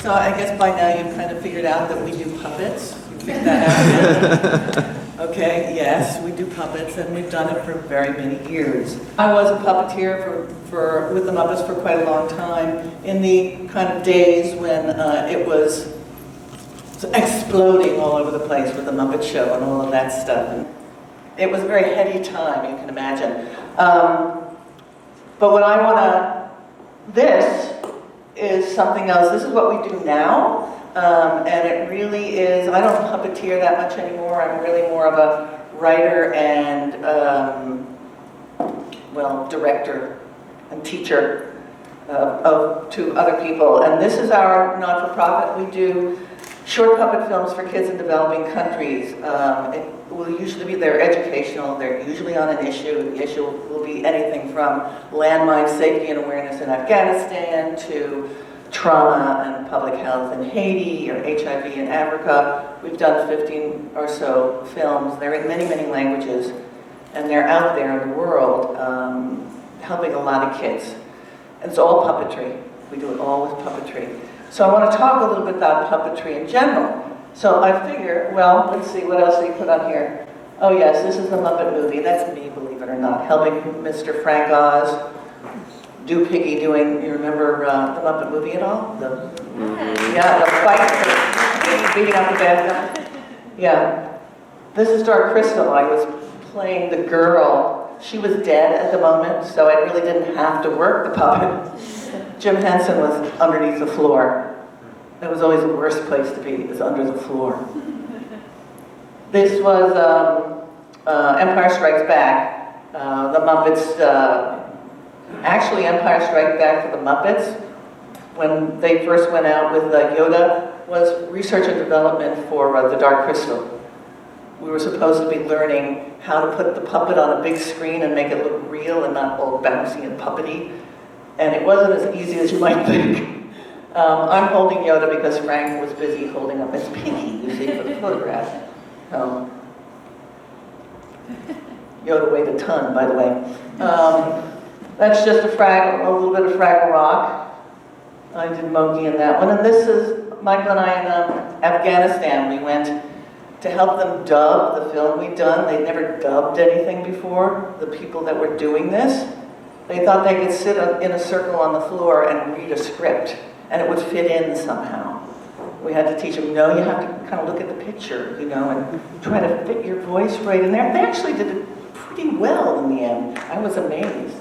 So I guess by now you've kind of figured out that we do puppets. You figured that out? Okay, yes, we do puppets, and we've done it for very many years. I was a puppeteer with the Muppets for quite a long time, in the kind of days when it was exploding all over the place with the Muppet Show and all of that stuff. And it was a very heady time, you can imagine. But what I want to, this is something else. This is what we do now. And it really is, I don't puppeteer that much anymore. I'm really more of a writer and, well, director and teacher to other people. And this is our not-for-profit. We do short puppet films for kids in developing countries. It will usually be, they're educational, they're usually on an issue. The issue will be anything from landmine safety and awareness in Afghanistan to trauma and public health in Haiti or HIV in Africa. We've done 15 or so films. They're in many, many languages, and they're out there in the world helping a lot of kids. And it's all puppetry. We do it all with puppetry. So I want to talk a little bit about puppetry in general. So I figure, well, let's see, what else do you put on here? Oh yes, this is the Muppet Movie. That's me, believe it or not, helping Mr. Frank Oz do Piggy doing, you remember the Muppet Movie at all? Yeah, the fight for beating up the bad guy. Yeah. This is Dark Crystal. I was playing the girl. She was dead at the moment, so I really didn't have to work the puppet. Jim Henson was underneath the floor. That was always the worst place to be, is under the floor. This was Empire Strikes Back. The Muppets, actually Empire Strikes Back for the Muppets, when they first went out with Yoda, was research and development for the Dark Crystal. We were supposed to be learning how to put the puppet on a big screen and make it look real and not all bouncy and puppety. And it wasn't as easy as you might think. I'm holding Yoda because Frank was busy holding up his Piggy, you see, for the photograph. Yoda weighed a ton, by the way. That's just a little bit of Fraggle Rock. I did Mokey in that one. And this is Michael and I in Afghanistan. We went to help them dub the film we'd done. They'd never dubbed anything before, the people that were doing this. They thought they could sit in a circle on the floor and read a script, and it would fit in somehow. We had to teach them, no, you have to kind of look at the picture, you know, and try to fit your voice right in there. They actually did it pretty well in the end. I was amazed.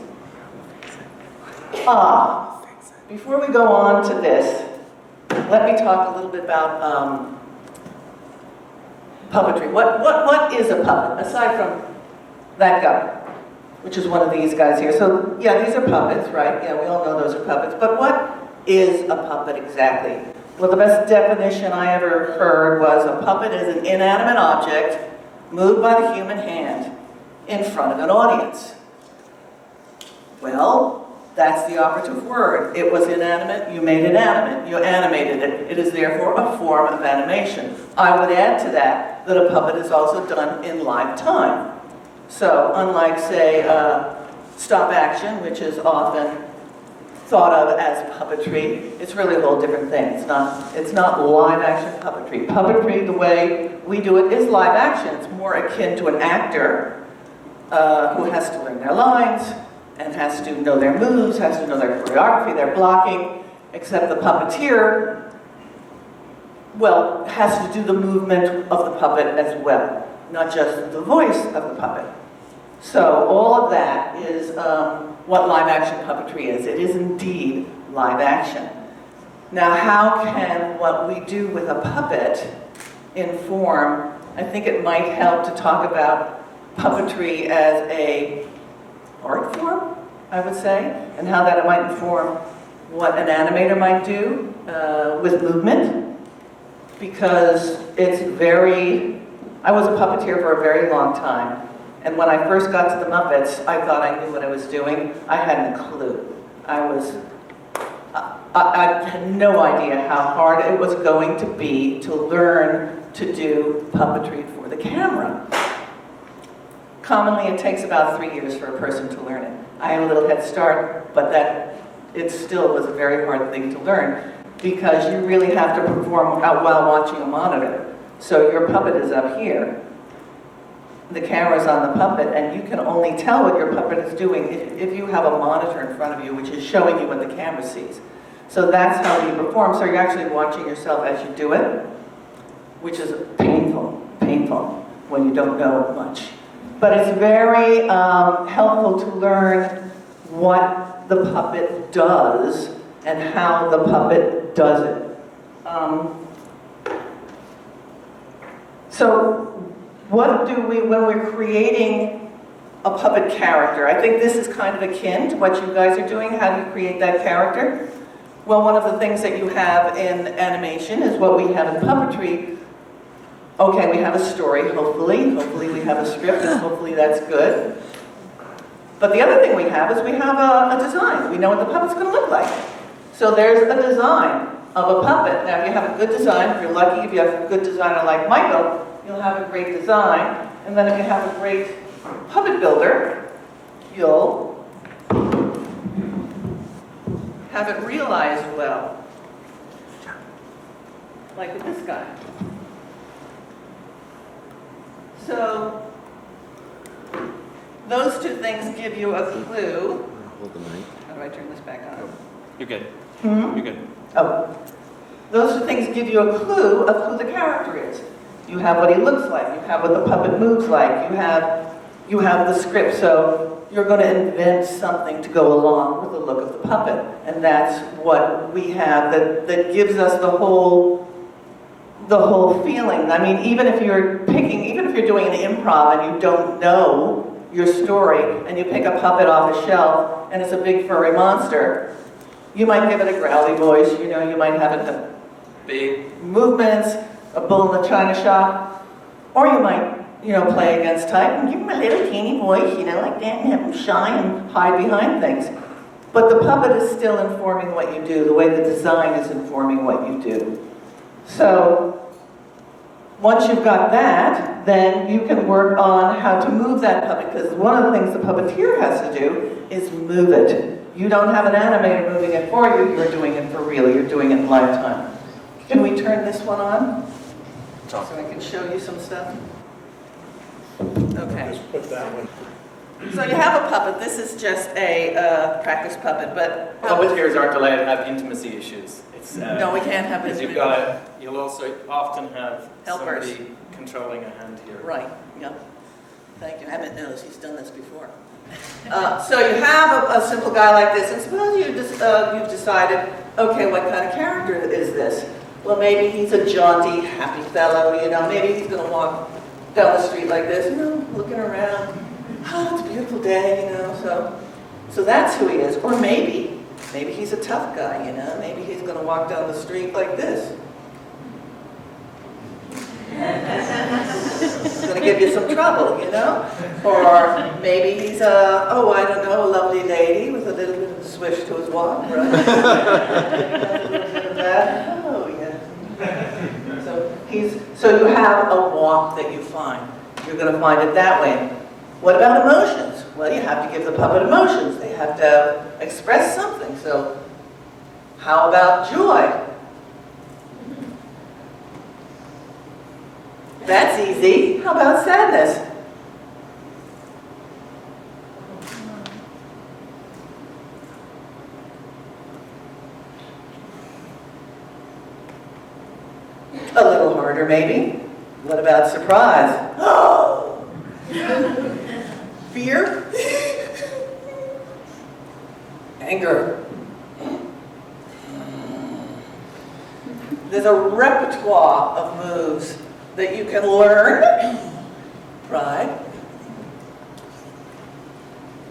Before we go on to this, let me talk a little bit about puppetry. What is a puppet, aside from that guy, which is one of these guys here? So, yeah, these are puppets, right? Yeah, we all know those are puppets. But what is a puppet exactly? Well, the best definition I ever heard was a puppet is an inanimate object moved by the human hand in front of an audience. Well, that's the operative word. It was inanimate, you made it animate, you animated it. It is therefore a form of animation. I would add to that a puppet is also done in live time. So unlike, say, stop action, which is often thought of as puppetry, it's really a whole different thing. It's not live action puppetry. Puppetry, the way we do it, is live action. It's more akin to an actor who has to learn their lines, and has to know their moves, has to know their choreography, their blocking, except the puppeteer, well, has to do the movement of the puppet as well, not just the voice of the puppet. So all of that is what live action puppetry is. It is indeed live action. Now, how can what we do with a puppet inform? I think it might help to talk about puppetry as a art form, I would say, and how that might inform what an animator might do with movement, because it's I was a puppeteer for a very long time, and when I first got to the Muppets, I thought I knew what I was doing. I hadn't a clue. I had no idea how hard it was going to be to learn to do puppetry for the camera. Commonly, it takes about 3 years for a person to learn it. I had a little head start, but it still was a very hard thing to learn. because you really have to perform out while watching a monitor. So your puppet is up here, the camera's on the puppet, and you can only tell what your puppet is doing if you have a monitor in front of you which is showing you what the camera sees. So that's how you perform. So you're actually watching yourself as you do it, which is painful when you don't know much. But it's very helpful to learn what the puppet does and how the puppet does it. So what do we, when we're creating a puppet character, I think this is kind of akin to what you guys are doing. How do you create that character? Well, one of the things that you have in animation is what we have in puppetry. Okay, we have a story, hopefully we have a script, and hopefully that's good. But the other thing we have is we have a design. We know what the puppet's going to look like. So there's a design of a puppet. Now, if you have a good design, if you're lucky, if you have a good designer like Michael, you'll have a great design. And then if you have a great puppet builder, you'll have it realized well. Like with this guy. So, those two things give you a clue. Hold the mic. How do I turn this back on? You're good. Hmm? You're good. Oh. Those two things give you a clue of who the character is. You have what he looks like. You have what the puppet moves like. You have the script. So you're going to invent something to go along with the look of the puppet. And that's what we have that gives us the whole feeling. I mean, even if you're doing an improv and you don't know your story, and you pick a puppet off a shelf, and it's a big furry monster, you might give it a growly voice, you know, you might have it have big movements, a bull in the china shop, or you might, you know, play against type and give him a little teeny voice, you know, like that, and have him shy and hide behind things. But the puppet is still informing what you do, the way the design is informing what you do. So, once you've got that, then you can work on how to move that puppet, because one of the things the puppeteer has to do is move it. You don't have an animator moving it for you, you're doing it for real, you're doing it in lifetime. Can we turn this one on? So I can show you some stuff? Okay. Just put that one. So you have a puppet, this is just a practice puppet, but... Puppeteers aren't allowed to have intimacy issues. It's, no, we can't have because intimacy. you'll also often have Helpers. somebody controlling a hand here. Right, yep. Thank you. Emmett knows, he's done this before. So you have a simple guy like this, and suppose you've decided, okay, what kind of character is this? Well, maybe he's a jaunty, happy fellow, you know, maybe he's going to walk down the street like this, you know, looking around. Oh, it's a beautiful day, you know, so that's who he is. Or maybe he's a tough guy, you know, maybe he's going to walk down the street like this. It's going to give you some trouble, you know? Or maybe he's a lovely lady with a little bit of a swish to his walk, right? A little bit of that. Oh, yeah. So you have a walk that you find. You're going to find it that way. What about emotions? Well, you have to give the puppet emotions. They have to express something. So how about joy? That's easy. How about sadness? A little harder, maybe. What about surprise? Oh! Fear? Anger. There's a repertoire of moves that you can learn, right?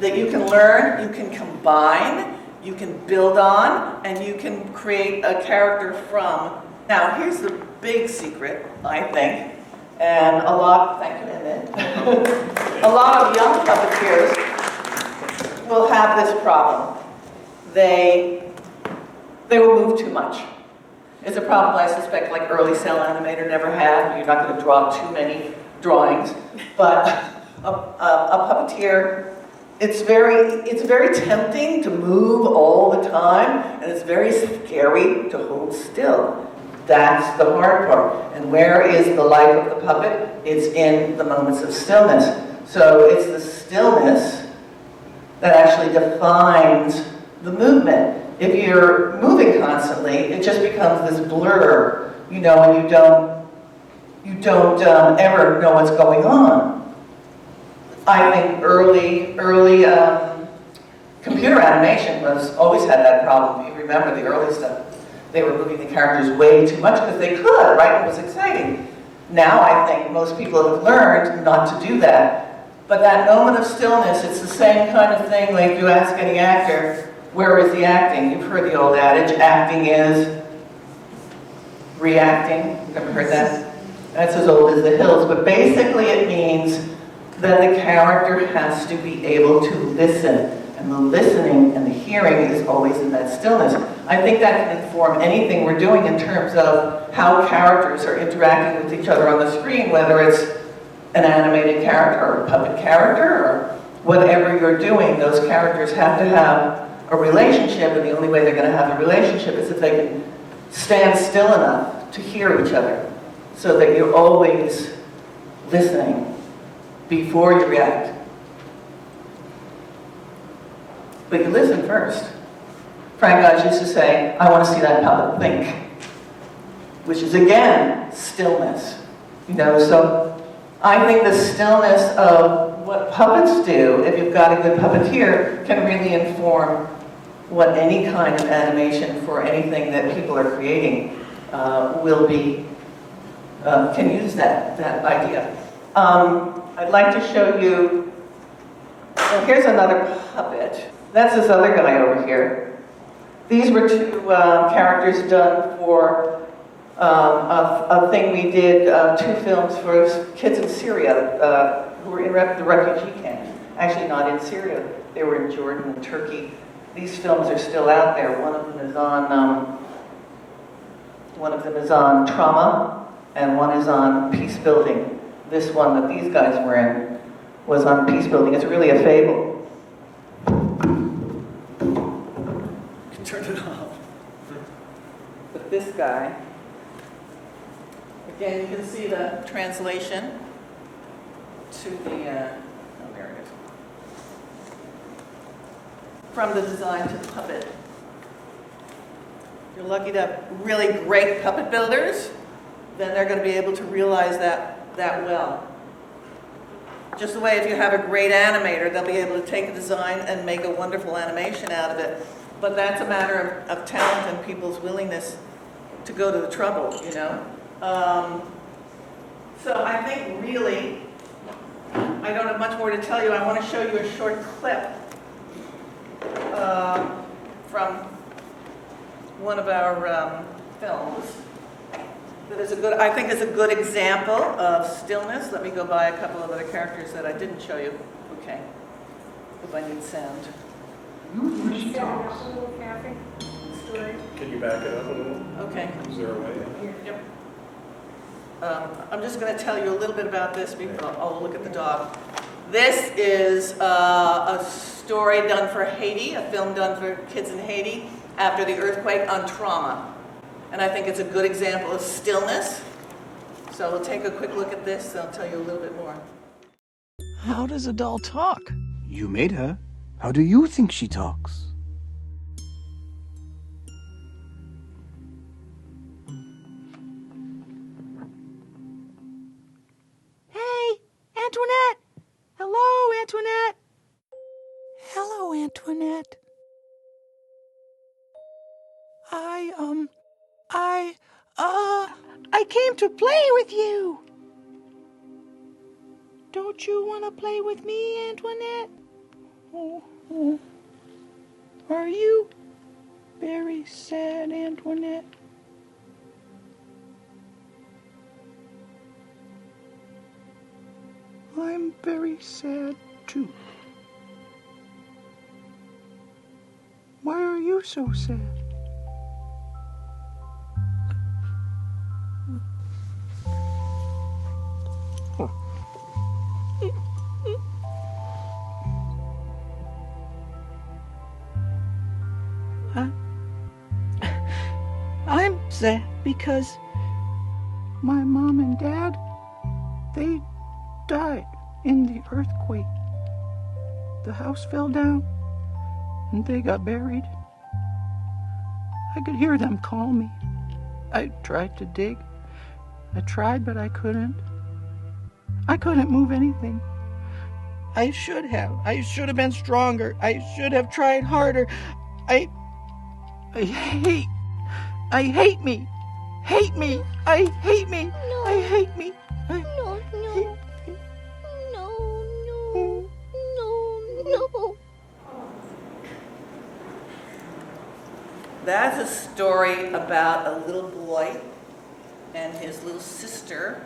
That you can learn, you can combine, you can build on, and you can create a character from. Now, here's the big secret, I think, and a lot of young puppeteers will have this problem. They will move too much. It's a problem I suspect like early cell animator never had. You're not going to draw too many drawings. But a puppeteer it's very tempting to move all the time, and it's very scary to hold still. That's the hard part. And where is the life of the puppet? It's in the moments of stillness. So it's the stillness that actually defines the movement. If you're moving constantly, it just becomes this blur, and you don't ever know what's going on. I think early computer animation always had that problem. You remember the early stuff. They were moving the characters way too much because they could, right? It was exciting. Now I think most people have learned not to do that. But that moment of stillness, it's the same kind of thing like you ask any actor, where is the acting? You've heard the old adage, acting is reacting. You've ever heard that? That's as old as the hills. But basically it means that the character has to be able to listen. And the listening and the hearing is always in that stillness. I think that can inform anything we're doing in terms of how characters are interacting with each other on the screen, whether it's an animated character or a puppet character or whatever you're doing. Those characters have to have a relationship, and the only way they're going to have a relationship is if they can stand still enough to hear each other, so that you're always listening before you react. But you listen first. Frank Oz used to say, I want to see that puppet think, which is again, stillness. So I think the stillness of what puppets do, if you've got a good puppeteer, can really inform what any kind of animation for anything that people are creating will be, can use that idea. I'd like to show you, here's another puppet. That's this other guy over here. These were two characters done for a thing we did, 2 films for kids in Syria who were in the refugee camp. Actually not in Syria, they were in Jordan and Turkey. These films are still out there. One of them is on trauma, and one is on peace building. This one that these guys were in was on peace building. It's really a fable. Turn it off. But this guy, again, you can see the translation to the, there it is. From the design to the puppet. You're lucky to have really great puppet builders, then they're going to be able to realize that well. Just the way if you have a great animator, they'll be able to take a design and make a wonderful animation out of it. But that's a matter of talent and people's willingness to go to the trouble, So I think really, I don't have much more to tell you. I want to show you a short clip from one of our films that is I think is a good example of stillness. Let me go by a couple of other characters that I didn't show you. Okay, if I need sound. Where she talks. Can you back it up a little? Okay. Is there a way? Yep. I'm just going to tell you a little bit about this before I'll look at the dog. This is a story done for Haiti, a film done for kids in Haiti after the earthquake on trauma. And I think it's a good example of stillness. So we'll take a quick look at this and I'll tell you a little bit more. How does a doll talk? You made her. How do you think she talks? Hey, Antoinette! Hello, Antoinette! Hello, Antoinette. I came to play with you. Don't you want to play with me, Antoinette? Oh. Are you very sad, Antoinette? I'm very sad, too. Why are you so sad? sad because my mom and dad, they died in the earthquake. The house fell down and they got buried. I could hear them call me. I tried to dig. I tried, but I couldn't. I couldn't move anything. I should have. I should have been stronger. I should have tried harder. I hate me. Hate me. I hate me. No. I hate me. No. That's a story about a little boy and his little sister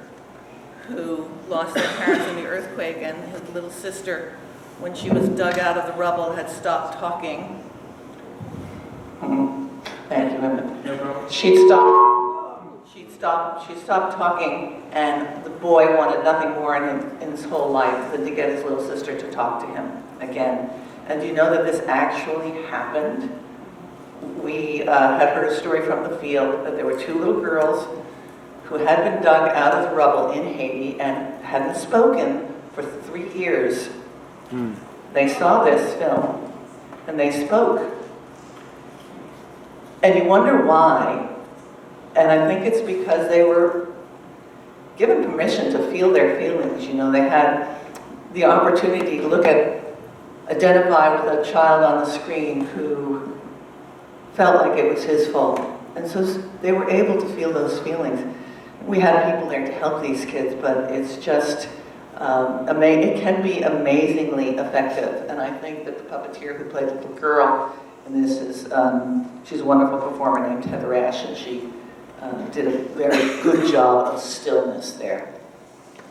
who lost their parents in the earthquake, and his little sister, when she was dug out of the rubble, had stopped talking. Thank you, Emmett. No problem. She stopped talking, and the boy wanted nothing more in his whole life than to get his little sister to talk to him again. And do you know that this actually happened? We had heard a story from the field that there were two little girls who had been dug out of the rubble in Haiti and hadn't spoken for 3 years. They saw this film, and they spoke. And you wonder why. And I think it's because they were given permission to feel their feelings. You know, they had the opportunity to identify with a child on the screen who felt like it was his fault. And so they were able to feel those feelings. We had people there to help these kids, but it's just, it can be amazingly effective. And I think that the puppeteer who played the little girl in this is, she's a wonderful performer named Heather Ash, and she did a very good job of stillness there.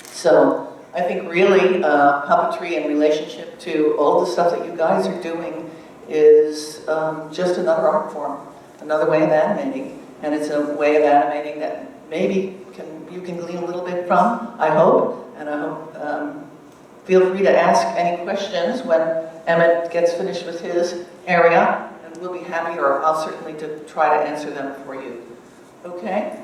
So I think really puppetry in relationship to all the stuff that you guys are doing is just another art form, another way of animating. And it's a way of animating that maybe you can glean a little bit from, I hope. And I hope, feel free to ask any questions when Emmett gets finished with his area, and we'll be happy, or I'll certainly try to answer them for you. Okay?